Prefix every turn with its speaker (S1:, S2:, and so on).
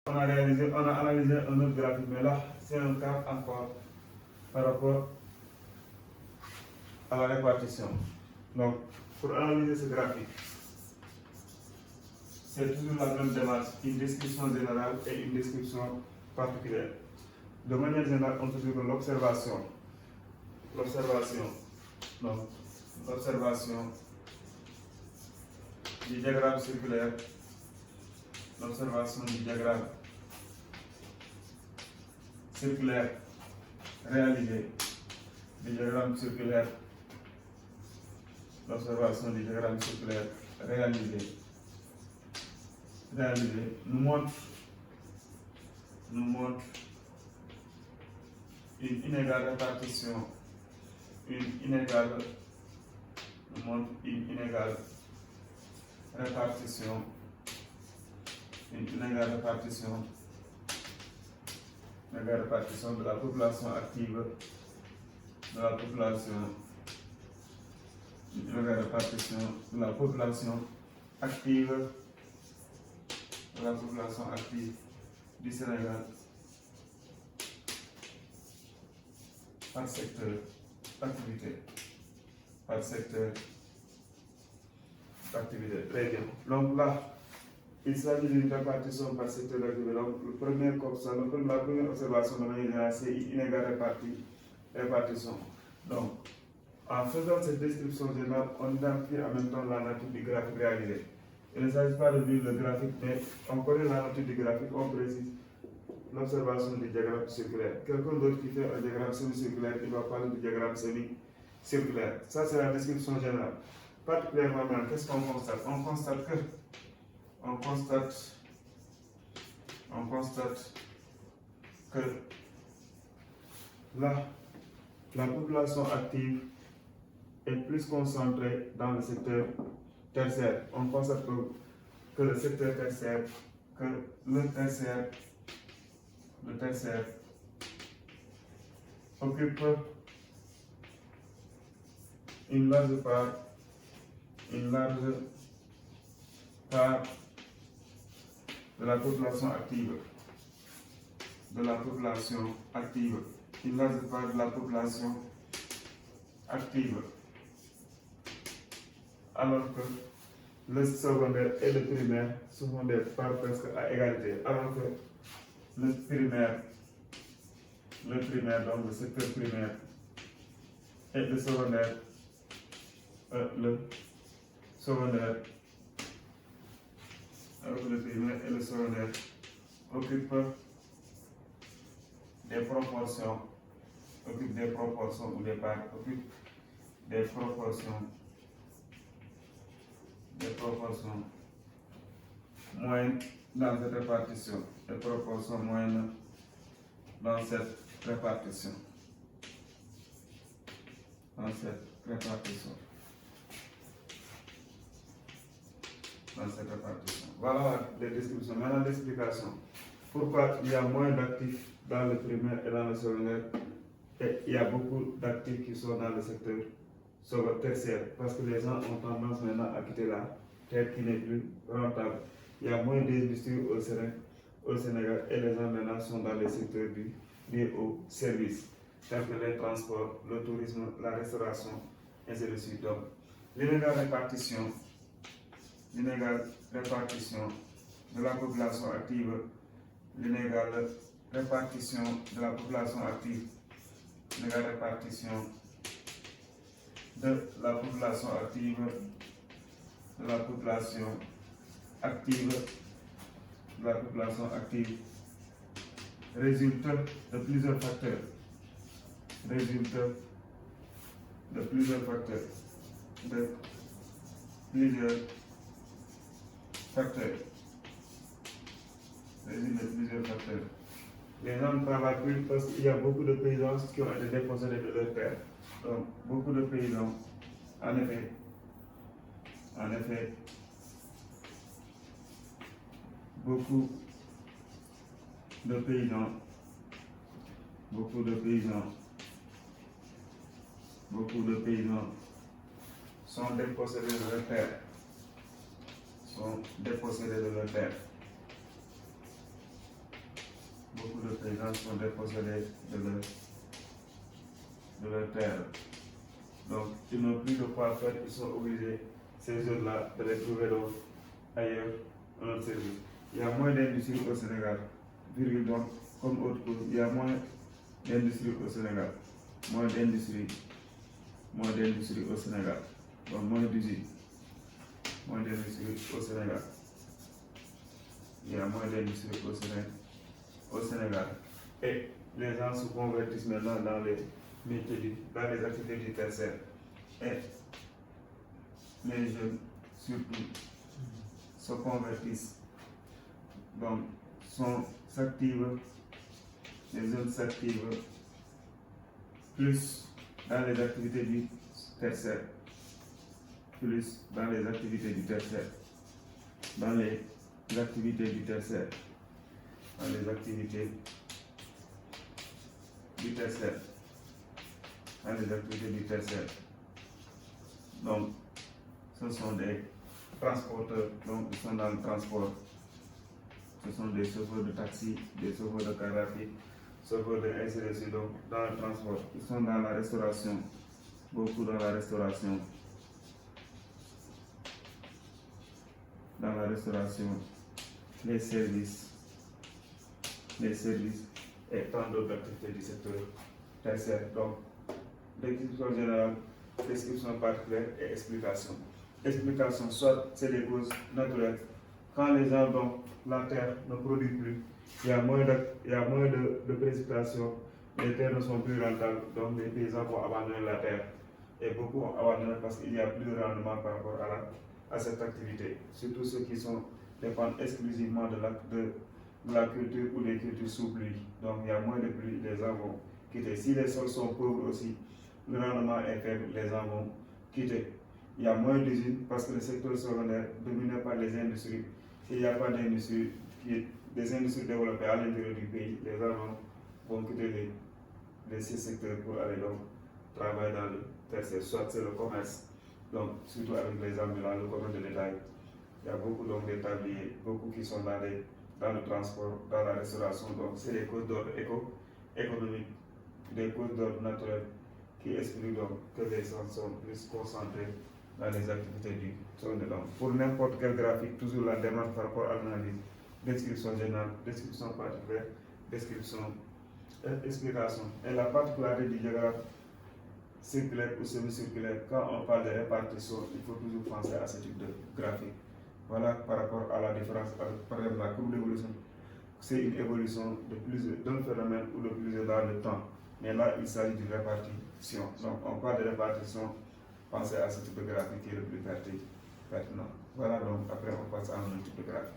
S1: On a analysé un autre graphique, mais là, c'est un cas encore par rapport à la répartition. Donc, pour analyser ce graphique, c'est toujours la même démarche, une description générale et une description particulière. De manière générale, on se dit que l'observation, donc l'observation du diagramme circulaire, l'observation du diagramme circulaire réalisé, du diagramme circulaire, l'observation du diagramme circulaire réalisé nous montre une inégale répartition, une inégale répartition de la population active, de la population, une inégale répartition de la population active, du Sénégal par secteur d'activité. Très bien. Donc là, il s'agit d'une répartition par secteur d'activité. Donc, la première observation de manière générale, c'est une inégale répartition. Donc, en faisant cette description générale, on identifie en même temps la nature du graphique réalisé. Il ne s'agit pas de lire le graphique, mais on connaît la nature du graphique, on précise l'observation du diagramme circulaire. Quelqu'un d'autre qui fait un diagramme semi-circulaire, il va parler du diagramme semi-circulaire. Ça, c'est la description générale. Particulièrement, qu'est-ce qu'on constate? On constate que la population active est plus concentrée dans le secteur tertiaire. On constate que le secteur tertiaire, le tertiaire occupe une large part de la population active. Une large part de la population active. Alors que le secondaire et le primaire partent presque à égalité. Alors que le primaire, donc le secteur primaire et le secondaire, alors que le primaire et le secondaire occupent des proportions moyennes dans cette répartition. Voilà les descriptions. Maintenant l'explication. Pourquoi il y a moins d'actifs dans le primaire et dans le secondaire et il y a beaucoup d'actifs qui sont dans le secteur tertiaire? Parce que les gens ont tendance maintenant à quitter la terre qui n'est plus rentable. Il y a moins d'industries au Sénégal et les gens maintenant sont dans les secteurs liés aux services, tels que les transports, le tourisme, la restauration, ainsi de suite. Donc, l'inégale répartition de la population active, l'inégale répartition de la population active, l'inégale répartition de la population active résulte de plusieurs facteurs. Les gens ne travaillent plus parce qu'il y a beaucoup de paysans qui ont été dépossédés de leur terre. Donc, beaucoup de paysans, en effet, beaucoup de paysans sont dépossédés de leur terre. beaucoup de paysans sont dépossédés de leur terre. Donc, ils n'ont plus de quoi faire, ils sont obligés, ces zones-là, de les trouver ailleurs, dans notre service. Il y a moins d'industrie au Sénégal, virgule donc, comme autre chose, il y a moins d'industrie au Sénégal, moins d'industrie au Sénégal, donc moins d'usines, moins d'industrie au Sénégal. Il y a moins d'industrie au Sénégal. Et les gens se convertissent maintenant dans les métiers, dans les activités du tertiaire. Et les jeunes, surtout, se convertissent, donc s'activent, les jeunes s'activent plus dans les activités du tertiaire, plus dans les activités du tertiaire, dans les activités du tertiaire, dans les activités du tertiaire, dans les activités du tertiaire. Donc, ce sont des transporteurs, donc ils sont dans le transport. Ce sont des chauffeurs de taxi, des chauffeurs de car rapide, chauffeurs de ainsi de suite, donc dans le transport. Ils sont dans la restauration, beaucoup dans la restauration. Dans la restauration, les services et tant d'autres activités du secteur tertiaire. Donc, description générale, description particulière et explication. Explication, soit c'est des causes naturelles. Quand les gens, donc, la terre ne produit plus, il y a moins de précipitation, les terres ne sont plus rentables, donc les paysans vont abandonner la terre. Et beaucoup ont abandonné parce qu'il n'y a plus de rendement par rapport à cette activité. Surtout ceux qui dépendent exclusivement de la culture ou des cultures sous pluie. Donc il y a moins de pluie, les gens vont quitter. Si les sols sont pauvres aussi, le rendement est faible, les gens vont quitter. Il y a moins d'usines parce que le secteur secondaire dominé par les industries. S'il n'y a pas d'industrie, des industries développées à l'intérieur du pays, les gens vont quitter ces secteurs pour aller donc travailler dans le tertiaire, soit c'est le commerce, donc surtout avec les ambulants, le commerce de détail. Il y a beaucoup d'établis, beaucoup qui sont dans le transport, dans la restauration, donc c'est des causes d'ordre économique, des causes d'ordre naturel qui expliquent donc que les gens sont plus concentrés dans les activités du secondaire. Pour n'importe quel graphique, toujours la démarche par rapport à l'analyse, description générale, description particulière, description et explication. Et la particularité du diagramme circulaire ou semi-circulaire, quand on parle de répartition, il faut toujours penser à ce type de graphique. Voilà par rapport à la différence avec, par exemple, la courbe d'évolution. C'est une évolution d'un phénomène ou de plusieurs dans le temps. Mais là, il s'agit d'une répartition. Donc, on parle de répartition, pensez à ce type de graphique qui est le plus pertinent. Voilà, donc après, on passe à un autre type de graphique.